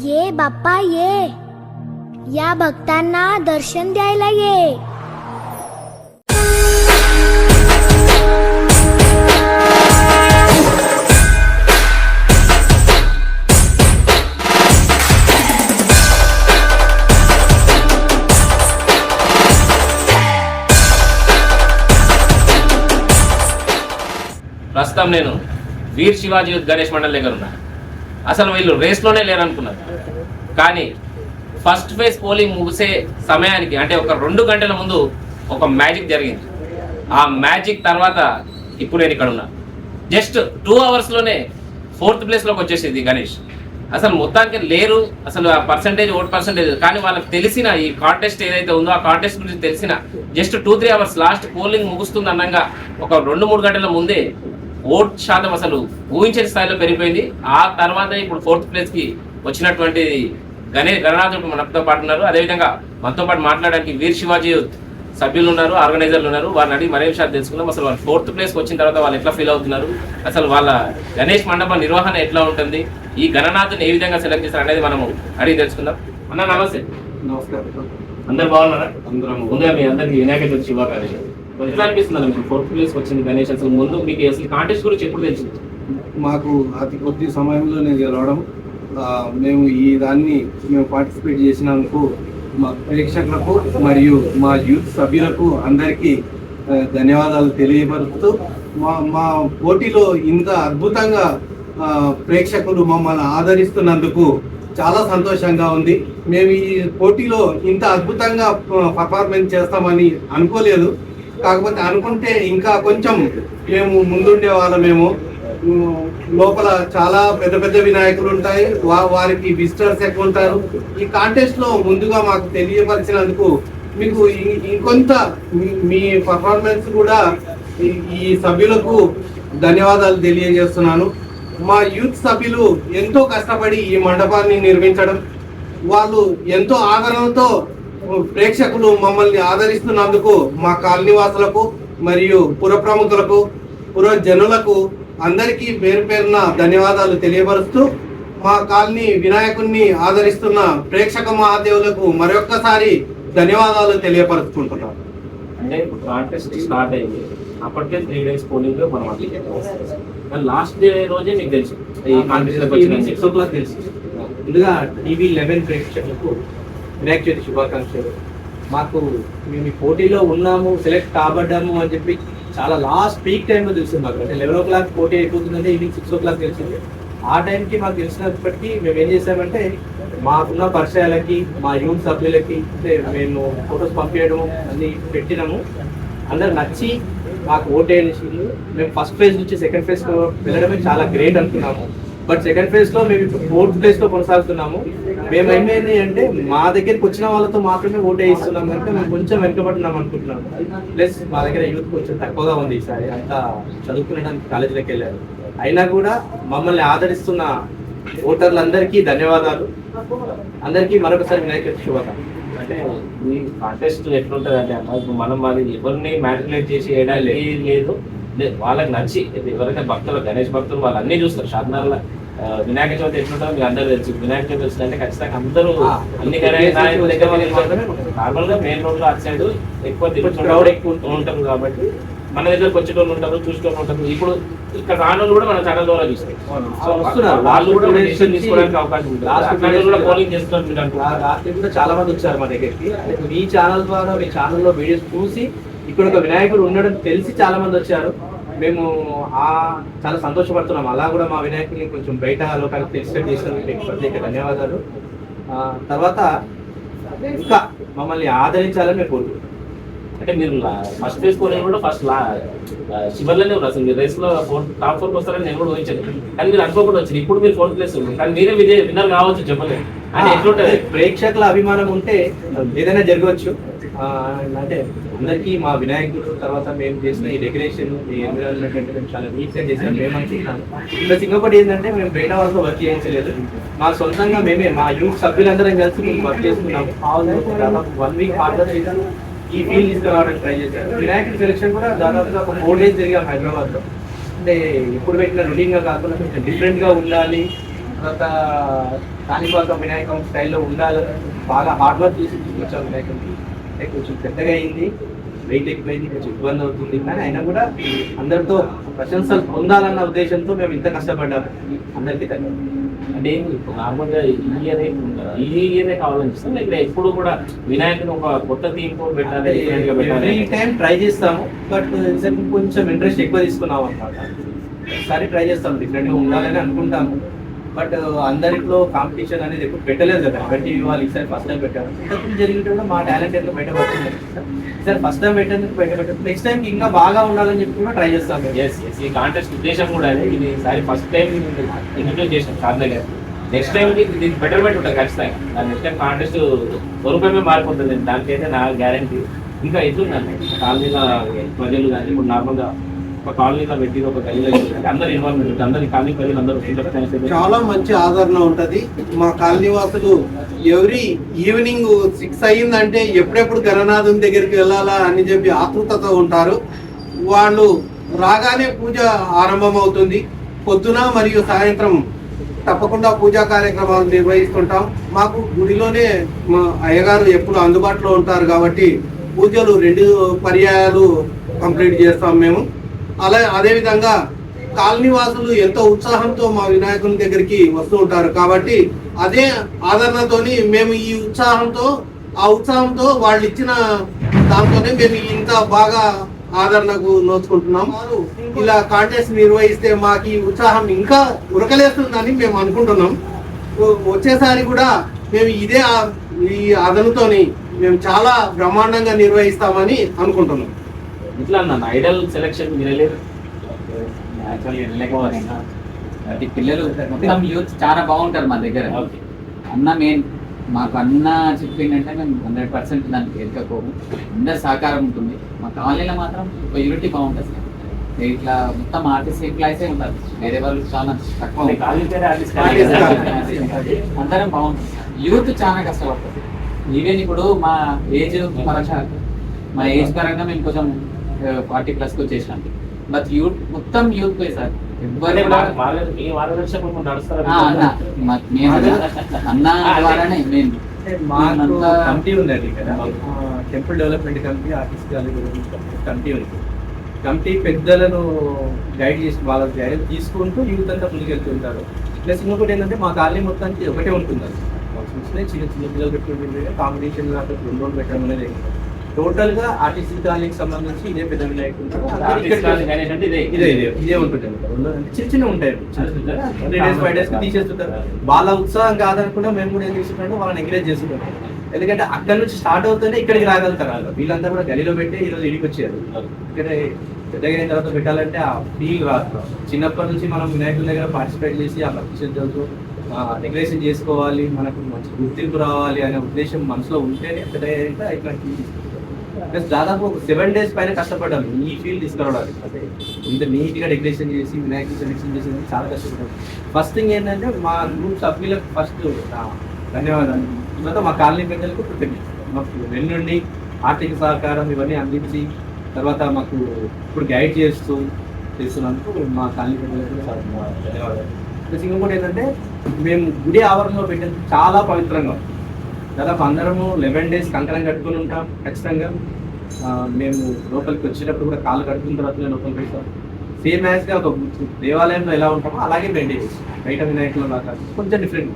ये बाप्पा ये, या भक्तांना दर्शन द्यायला ये. ప్రస్తుతం నేను వీర్ శివాజీ యూత్ గణేష్ మండల్ దగ్గర ఉన్నా. అసలు వీళ్ళు రేస్లోనే లేరనుకున్నారు, కానీ ఫస్ట్ ఫేజ్ పోలింగ్ ముగిసే సమయానికి అంటే ఒక 2 గంటల ముందు ఒక మ్యాజిక్ జరిగింది. ఆ మ్యాజిక్ తర్వాత ఇప్పుడు నేను ఇక్కడ ఉన్నా. జస్ట్ 2 అవర్స్లోనే 4th ప్లేస్లోకి వచ్చేసింది గణేష్. అసలు మొత్తానికి లేరు, అసలు ఆ పర్సంటేజ్ ఓట్ పర్సంటేజ్, కానీ వాళ్ళకి తెలిసిన ఈ కాంటెస్ట్ ఏదైతే ఉందో ఆ కాంటెస్ట్ గురించి తెలిసిన జస్ట్ 2-3 అవర్స్ లాస్ట్ పోలింగ్ ముగుస్తుంది అన్నగా ఒక 2-3 గంటల ముందే ఓట్ శాతం అసలు ఊహించని స్థాయిలో పెరిగిపోయింది. ఆ తర్వాత ఇప్పుడు 4th ప్లేస్కి వచ్చినటువంటి గణనాథుడు మనతో పాటు ఉన్నారు. అదేవిధంగా మనతో పాటు మాట్లాడడానికి వీర్ శివాజీ సభ్యులు ఉన్నారు, ఆర్గనైజర్లు ఉన్నారు. వారిని అడిగి మరే విషయాలు తెలుసుకుందాం. అసలు వాళ్ళు 4th ప్లేస్కి వచ్చిన తర్వాత వాళ్ళు ఎట్లా ఫీల్ అవుతున్నారు, అసలు వాళ్ళ గణేష్ మండప నిర్వహణ ఎట్లా ఉంటుంది, ఈ గణనాథుని ఏ విధంగా సెలెక్ట్ చేస్తారు అనేది మనము అడిగి తెలుసుకుందాం. అన్న నమస్తే. నమస్కారం. అందరు బాగున్నారా? అందరం ముందుగా మీ అందరికి వినాయక చవితి శుభాకాంక్షలు. ఎట్లా అనిపిస్తున్నారు మీకు 4th ప్లేస్కి వచ్చింది గణేష్? అసలు ముందు మీకు అసలు కాంటెస్ట్ గురించి ఎప్పుడు తెలిసింది? మాకు అతి కొద్ది సమయంలోనే గెలవడం, మేము ఈ దాన్ని పార్టిసిపేట్ చేసినందుకు మా ప్రేక్షకులకు మరియు మా యూత్ సభ్యులకు అందరికీ ధన్యవాదాలు తెలియపరుస్తూ, మా పోటీలో ఇంత అద్భుతంగా ప్రేక్షకులు మమ్మల్ని ఆదరిస్తున్నందుకు చాలా సంతోషంగా ఉంది. మేము ఈ పోటీలో ఇంత అద్భుతంగా పర్ఫార్మెన్స్ చేస్తామని అనుకోలేదు. కాకపోతే అనుకుంటే ఇంకా కొంచెం మేము ముందుండే వాళ్ళమేమో. లోపల చాలా పెద్ద పెద్ద వినాయకులు ఉంటాయి, వారికి విజిటర్స్ ఎక్కువ ఉంటారు. ఈ కాంటెస్ట్ లో ముందుగా మాకు తెలియపరిచినందుకు మీకు ఇంకొంత మీ పర్ఫార్మెన్స్ కూడా ఈ సభ్యులకు ధన్యవాదాలు తెలియజేస్తున్నాను. మా యూత్ సభ్యులు ఎంతో కష్టపడి ఈ మండపాన్ని నిర్మించడం, వాళ్ళు ఎంతో ఆదరణతో ప్రేక్షకులు మమ్మల్ని ఆదరిస్తున్నందుకు మా కాలనీవాసులకు మరియు పుర ప్రముఖులకు, పుర జనులకు అందరికీ పేరు పేరున ధన్యవాదాలు తెలియపరుస్తూ, మా కాలనీ వినాయకుడిని ఆదరిస్తున్న ప్రేక్షక మహాదేవులకు మరొక్కసారి ధన్యవాదాలు తెలియపరుచుకుంటున్నాను. అంటే ఇప్పుడు కాంటెస్ట్ స్టార్ట్ అయింది, అప్పటికే 3 days పోలింగ్ మనం అట్లా లాస్ట్ డే రోజే మీకు తెలుసు ఈ కాంటెస్ట్ 6 o'clock తెలుసు. ముందుగా టీవీ 11 ప్రేక్షకులకు వినాయక చవితి శుభాకాంక్షలు. మేము ఈ పోటీలో ఉన్నాము, సెలెక్ట్ కాబడ్డాము అని చెప్పి చాలా లాస్ట్ పీక్ టైంలో తెలిసింది మాకు. అంటే 11 o'clock పోటీ అయిపోతుందంటే ఈవినింగ్ 6 o'clock తెలిసింది. ఆ టైంకి మాకు తెలిసినప్పటికీ మేము ఏం చేసామంటే మాకున్న పరిచయాలకి, మా యూత్ సభ్యులకి అంటే మేము ఫొటోస్ పంపించడము అన్ని పెట్టినాము. అందరు నచ్చి మాకు ఓటేసింది. మేము ఫస్ట్ ఫేజ్ నుంచి సెకండ్ ఫేజ్ వెళ్ళడమే చాలా గ్రేట్ అనుకున్నాము. బట్ సెకండ్ ఫేజ్ లో మేము ఇప్పుడు 4th ప్లేస్ లో కొనసాగుతున్నాము. మేము ఏమైంది అంటే మా దగ్గరికి వచ్చిన వాళ్ళతో మాత్రమే ఓటే ఇస్తున్నాం కనుక మేము కొంచెం వెనుకబడుతున్నాం అనుకుంటున్నాము. ప్లస్ మా దగ్గర యూత్ కొంచెం తక్కువగా ఉంది ఈసారి, అంతా చదువుకునేడానికి కాలేజీలోకి వెళ్ళారు. అయినా కూడా మమ్మల్ని ఆదరిస్తున్న ఓటర్లందరికీ ధన్యవాదాలు. అందరికీ మరొకసారి వినాయక చవితి శుభాకాంక్షలు. అంటే ఈ కాంటెస్ట్ ఎట్లుంటుంది అంటే అమ్మ, ఇప్పుడు మనం అది ఎవరిని మ్యానిపులేట్ చేసి వేయడానికి లేదు, వాళ్ళకి నచ్చి ఎవరైతే భక్తులు గణేష్ భక్తులు వాళ్ళు అన్ని చూస్తారు. షాద్నగర్లో వినాయక చవితి ఎట్లుంటుందో మీకు అందరూ తెలుసు. వినాయక చవితి వచ్చిందంటే ఖచ్చితంగా అందరూ అన్ని నార్మల్ గా మెయిన్ రోడ్ లో అటు సైడ్ ఎక్కువ క్రౌడ్ ఎక్కువ ఉంటారు కాబట్టి మన దగ్గర వచ్చేటోళ్ళు ఉంటారు, చూసేటోళ్ళు ఉంటారు. ఇప్పుడు ఇక్కడ రాను కూడా మన ఛానల్ ద్వారా చూస్తారు, వాళ్ళు కూడా డెసిషన్ తీసుకోవడానికి అవకాశం ఉంటుంది. పోలింగ్ చేస్తున్నారు, చాలా మంది వచ్చారు మా దగ్గరికి. మీ ఛానల్ ద్వారా, మీ ఛానల్లో వీడియోస్ చూసి ఇక్కడ ఒక వినాయకుడు ఉండడం తెలిసి చాలా మంది వచ్చారు. మేము చాలా సంతోషపడుతున్నాం. అలా కూడా మా వినాయకుడిని కొంచెం బయట లోకానికి తెలిసినట్టు చేసినందుకు ప్రత్యేక ధన్యవాదాలు. తర్వాత ఇంకా మమ్మల్ని ఆదరించాలని మేము కోరుకుంటున్నాం. అంటే మీరు ఫస్ట్ ఫేజ్ పోలింగ్ కూడా ఫస్ట్ చివరిలోనే ఉన్నారు. అసలు మీరు రేస్ లో టాప్ 4 వస్తారని నేను కూడా ఊహించాను, కానీ మీరు అనుకోకుండా వచ్చింది. ఇప్పుడు మీరు 4th ప్లేస్ ఉన్నారు, కానీ మీరే విన్నర్ కావచ్చు చెప్పలేదు. అని ఎట్లుంటుంది? ప్రేక్షకుల అభిమానం ఉంటే ఏదైనా జరగవచ్చు. అంటే అందరికీ మా వినాయకుడు తర్వాత మేము చేసిన ఈ డెకరేషన్, ఈ ఎన్విరాన్మెంట్ అంటే మేము చాలా నీట్గా చేసాం మేము అనుకుంటున్నాము. ఇంకా ఇంకొకటి ఏంటంటే మేము బయట వాళ్ళతో వర్క్ చేయించలేదు, మా సొంతంగా మేమే మా యూత్ సభ్యులందరం కలిసి మేము వర్క్ చేసుకున్నాము. 1 week హార్డర్ చేసాము, ఈ ఫీల్ తీసుకురావడానికి ట్రై చేశారు. వినాయకుడి సెలెక్షన్ కూడా దాదాపుగా ఒక 4 days జరిగాం హైదరాబాద్లో. అంటే ఇప్పుడు పెట్టిన రొటీన్గా కాకుండా కొంచెం డిఫరెంట్గా ఉండాలి, తర్వాత కాణిపాకం వినాయకం స్టైల్లో ఉండాలి, బాగా హార్డ్ వర్క్ చేసి తీసుకొచ్చాం వినాయకుడికి. అంటే కొంచెం పెద్దగా అయింది, వెయిట్ ఎక్కువైంది, కొంచెం ఇబ్బంది అవుతుంది, కానీ అయినా కూడా అందరితో ప్రశంసలు పొందాలన్న ఉద్దేశంతో మేము ఇంత కష్టపడ్డాము. అందరికీ ధన్యవాదాలు. అంటే నార్మల్గా ఈ ఇయరే కావాలనిపిస్తుంది, ఇక్కడ ఎప్పుడు కూడా వినాయకుని ఒక కొత్త థీమ్ తో పెట్టాలి, different గా పెట్టాలి. ఎవ్రీ టైం ట్రై చేస్తాము, బట్ ఈసారి కొంచెం ఇంట్రెస్ట్ ఎక్కువ తీసుకున్నాం అనమాట. ఒకసారి ట్రై చేస్తాము, డిఫరెంట్ గా ఉండాలని అనుకుంటాము, బట్ అందరిలో కాంపిటీషన్ అనేది ఎప్పుడు పెట్టలేదు కదా. పెట్టి వాళ్ళు ఈసారి ఫస్ట్ టైం పెట్టారు, ఇంతకుముందు జరిగితే కూడా మా టాలెంట్ ఎట్లా బయటపడుతుంది. ఈసారి ఫస్ట్ టైం పెట్టేందుకు బయటపెట్టారు, నెక్స్ట్ టైం ఇంకా బాగా ఉండాలని చెప్పి కూడా ట్రై చేస్తాం. ఎస్ ఎస్, ఈ కాంటెస్ట్ ఉద్దేశం కూడా అదే. ఇది ఈసారి ఫస్ట్ టైం ఇంట్రడ్యూస్ చేసాం సార్ దగ్గర. నెక్స్ట్ టైం దీనికి బెటర్మెంట్ ఉంటుంది ఖచ్చితంగా. నెక్స్ట్ టైం కాంటెస్ట్ స్వరూపమే మారిపోతుంది, దానికైతే నా గ్యారంటీ. ఇంకా ఎట్లుందండి కాలనీలో ప్రజలు కానీ ఇప్పుడు నార్మల్గా ఒక కాలనీలో పెట్టి ఒక గదిలో అందరు ఇన్వాల్వ్మెంట్ ఉంటుంది, అందరి కాలనీ ప్రజలు అందరూ చాలా మంచి ఆదరణ ఉంటది. మా కాలనీ వాసులు ఎవ్రీ ఈవినింగ్ 6 అయ్యిందంటే ఎప్పుడెప్పుడు గణనాథుని దగ్గరికి వెళ్ళాలా అని చెప్పి ఆతృతతో ఉంటారు. వాళ్ళు రాగానే పూజ ఆరంభం అవుతుంది. పొద్దున మరియు సాయంత్రం తప్పకుండా పూజా కార్యక్రమాలు నిర్వహిస్తుంటాం. మాకు గుడిలోనే మా అయ్యగారు ఎప్పుడు అందుబాటులో ఉంటారు కాబట్టి పూజలు 2 పర్యాయాలు కంప్లీట్ చేస్తాం మేము. అదేవిధంగా కాలనీ వాసులు ఎంతో ఉత్సాహంతో మా వినాయకుని దగ్గరికి వస్తూ ఉంటారు కాబట్టి అదే ఆదరణతోని మేము ఈ ఉత్సాహంతో వాళ్ళు ఇచ్చిన దాంతోనే మేము ఇంత బాగా ఆదరణకు నోచుకుంటున్నాం. ఇలా కాంటెస్ట్ నిర్వహిస్తే మాకు ఈ ఉత్సాహం ఇంకా ఉరకలేస్తుందని మేము అనుకుంటున్నాం. వచ్చేసారి కూడా మేము ఈ ఆదరణతోని మేము చాలా బ్రహ్మాండంగా నిర్వహిస్తామని అనుకుంటున్నాం. ఇట్లా అన్న ఐడల్ సెలెక్షన్ మీరు వెళ్ళారు? అది పిల్లలు మొత్తం యూత్ చాలా బాగుంటారు మా దగ్గర. అన్న మెయిన్ మాకు అన్న చెప్పిందంటే మేము 100% దానికి ఎదుకోము, అందరి సహకారం ఉంటుంది. మా కాలనీలో మాత్రం ఒక యూనిటీ బాగుంటుంది సార్. ఇట్లా మొత్తం ఆర్టిస్ట్ ఎంప్లాయీసే ఉంటారు, వేరే వాళ్ళు చాలా తక్కువ. అందరం బాగుంటుంది, యూత్ చాలా కష్టపడుతుంది. ఈవెన్ ఇప్పుడు మా ఏజ్ పరంగా మేము కొంచెం 40+ వచ్చేసినాం, బట్ యూత్ మొత్తం యూత్ పోయి సార్. అన్న ద్వారానే మేము కమిటీ ఉందండి ఇక్కడ, temple development committee, artist committee ఉంది. కమిటీ పెద్దలను గైడ్ చేసి వాళ్ళ గైడ్ తీసుకుంటూ యూత్ అంతా ముందుకెళ్తుంటారు. ప్లస్ ఇంకొకటి ఏంటంటే మా కాలనీ మొత్తానికి ఒకటే ఉంటుంది, చిన్న చిన్న పిల్లలు పెట్టుకుంటుంది. కాంపిటీషన్ 2 రోజులు పెట్టడం అనేది టోటల్ గా ఆర్టిస్ట్ కాలనీకి సంబంధించి ఇదే పెద్ద వినాయకుడు ఇదే ఉంటుంది. చిన్న చిన్న ఉంటాయి, 3 days 5 days తీసేస్తుంటారు. వాళ్ళ ఉత్సాహం కాదనుకున్నా మేము కూడా ఏం చేస్తుంటాం, వాళ్ళని ఎంకరేజ్ చేస్తుంటాం. ఎందుకంటే అక్కడ నుంచి స్టార్ట్ అవుతూనే ఇక్కడికి రాగలుగుతారు. వీళ్ళంతా కూడా గలీలో పెట్టి ఈరోజు ఇడికి వచ్చారు. ఇక్కడ పెద్దగా అయిన తర్వాత పెట్టాలంటే ఆ ఫీల్ రాదు. చిన్నప్పటి నుంచి మనం వినాయకుల దగ్గర పార్టిసిపేట్ చేసి ఆ భక్తి శ్రద్ధలతో డెకరేషన్ చేసుకోవాలి, మనకు మంచి గుర్తింపు రావాలి అనే ఉద్దేశం మనసులో ఉంటేనే పెద్దగా ఇట్లాంటి ప్లస్ దాదాపు ఒక 7 days పైన కష్టపడ్డాను ఈ ఫీల్డ్ తీసుకురావడానికి. అంటే ఇంత నీట్గా డెకరేషన్ చేసి వినాయకుడు సెలెక్షన్ చేసి చాలా కష్టపడ్డాను. ఫస్ట్ థింగ్ ఏంటంటే మా గ్రూప్ సభ్యులకు ఫస్ట్ ధన్యవాదాలు, తర్వాత మా కాలనీ పెద్దలకు కృతజ్ఞతలు. మాకు వెన్నుండి ఆర్థిక సహకారం ఇవన్నీ అందించి తర్వాత మాకు ఇప్పుడు గైడ్ చేస్తున్నందుకు మా కాలనీ పెద్దలకు ధన్యవాదాలు. ప్లస్ ఇంకొకటి ఏంటంటే మేము గుడి ఆవరణలో పెట్టేది చాలా పవిత్రంగా, దాదాపు అందరము 11 days కంకణం కట్టుకుని ఉంటాం ఖచ్చితంగా. మేము లోపలికి వచ్చేటప్పుడు కూడా కాళ్ళు కట్టుకున్న తర్వాత లోపలికి వెళ్తాం. సేమ్ యాజ్గా ఒక దేవాలయంలో ఎలా ఉంటామో అలాగే మెయింటైన్ చేస్తాం. బయట వినాయకులు లాగా కొంచెం డిఫరెంట్.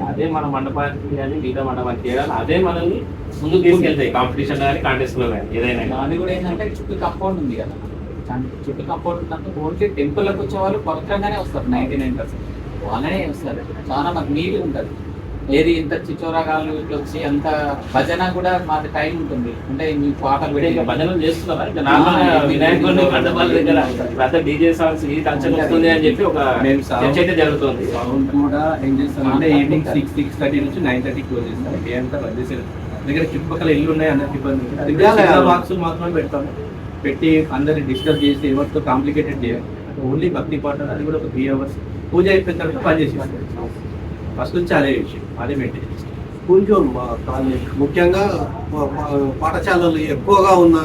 అదే మన మండపానికి కానీ మిగతా మండపానికి చేయాలి, అదే మనల్ని ముందుకు తీసుకెళ్తాయి కాంపిటీషన్ కానీ కాంటెస్ట్ లో కానీ ఏదైనా. అది కూడా ఏంటంటే చుట్టూ కంపౌండ్ ఉంది కదా, చుట్టూ కంపౌండ్ ఉన్నంత ఓన్లీ టెంపుల్కి వచ్చే వాళ్ళు పవిత్రంగానే వస్తారు. 99% వాళ్ళనే వస్తారు. చాలా మాకు నీట్గా ఉంటుంది. ఏది ఇంత చిచ్చోరాగాలు ఇట్లా వచ్చి అంత భజన కూడా మాది టైం ఉంటుంది. అంటే మీ పాటలు పెట్టి ఇంకా భజనలు చేస్తున్నారా? ఇంకా వినాయకుడిని మండపాల దగ్గర డీజే సాంగ్స్ ఈ కల్చర్ వస్తుంది అని చెప్పి ఒక చర్చ అయితే జరుగుతుంది. సౌండ్ కూడా ఏం చేస్తామంటే ఈవినింగ్ 6:30 నుంచి 9:30 క్లోజ్ చేస్తాం. డే అంతా వచ్చేసారు. దగ్గర చుట్టుపక్కల ఇల్లు ఉన్నాయి, అందరికి ఇబ్బంది. బాక్సులు మాత్రమే పెడతాము. పెట్టి అందరిని డిస్టర్బ్ చేసి ఎవరితో కాంప్లికేటెడ్ చేయాలి. ఓన్లీ భక్తి పాట, అది కూడా ఒక 3 hours పూజ అయిపోయిన తర్వాత పని చేసి ఫస్ట్ నుంచి అదే విషయం, అదే మెయింటైన్ చేస్తాం. కొంచెం కాలనీ ముఖ్యంగా పాఠశాలలు ఎక్కువగా ఉన్న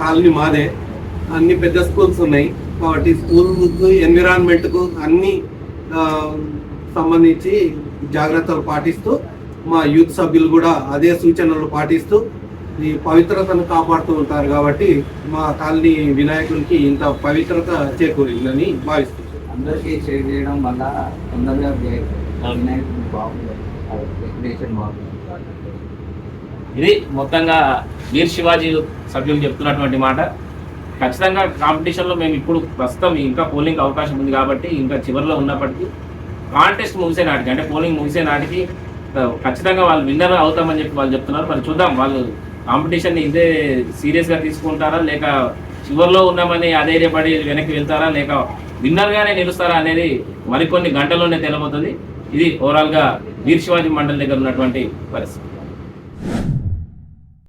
కాలనీ మాదే. అన్ని పెద్ద స్కూల్స్ ఉన్నాయి కాబట్టి స్కూల్ ఎన్విరాన్మెంట్కు అన్ని సంబంధించి జాగ్రత్తలు పాటిస్తూ మా యూత్ సభ్యులు కూడా అదే సూచనలు పాటిస్తూ ఈ పవిత్రతను కాపాడుతూ ఉంటారు కాబట్టి మా కాలనీ వినాయకునికి ఇంత పవిత్రత చేకూరిందని భావిస్తున్నాను. అందరికీ షేర్ చేయడం వల్ల తొందరగా వినాయకుడు బాగుంది, డెకరేషన్ బాగుంది. ఇది మొత్తంగా వీర్ శివాజీ సభ్యులు చెప్తున్నటువంటి మాట. ఖచ్చితంగా కాంపిటీషన్లో మేము ఇప్పుడు ప్రస్తుతం ఇంకా పోలింగ్ అవకాశం ఉంది కాబట్టి ఇంకా చివరిలో ఉన్నప్పటికీ కాంటెస్ట్ ముగిసే నాటికి అంటే పోలింగ్ ముగిసే నాటికి ఖచ్చితంగా వాళ్ళు విన్నర్ అవుతామని చెప్పి వాళ్ళు చెప్తున్నారు. మరి చూద్దాం వాళ్ళు కాంపిటీషన్ని ఇదే సీరియస్గా తీసుకుంటారా, లేక చివరిలో ఉన్నామని అధైర్యపడి వెనక్కి వెళ్తారా, లేక విన్నర్గానే నిలుస్తారా అనేది మరికొన్ని గంటల్లోనే తెలియబోతుంది. ఇది ఓవరాల్గా వీర్ శివాజీ మండలి దగ్గర ఉన్నటువంటి పరిస్థితి.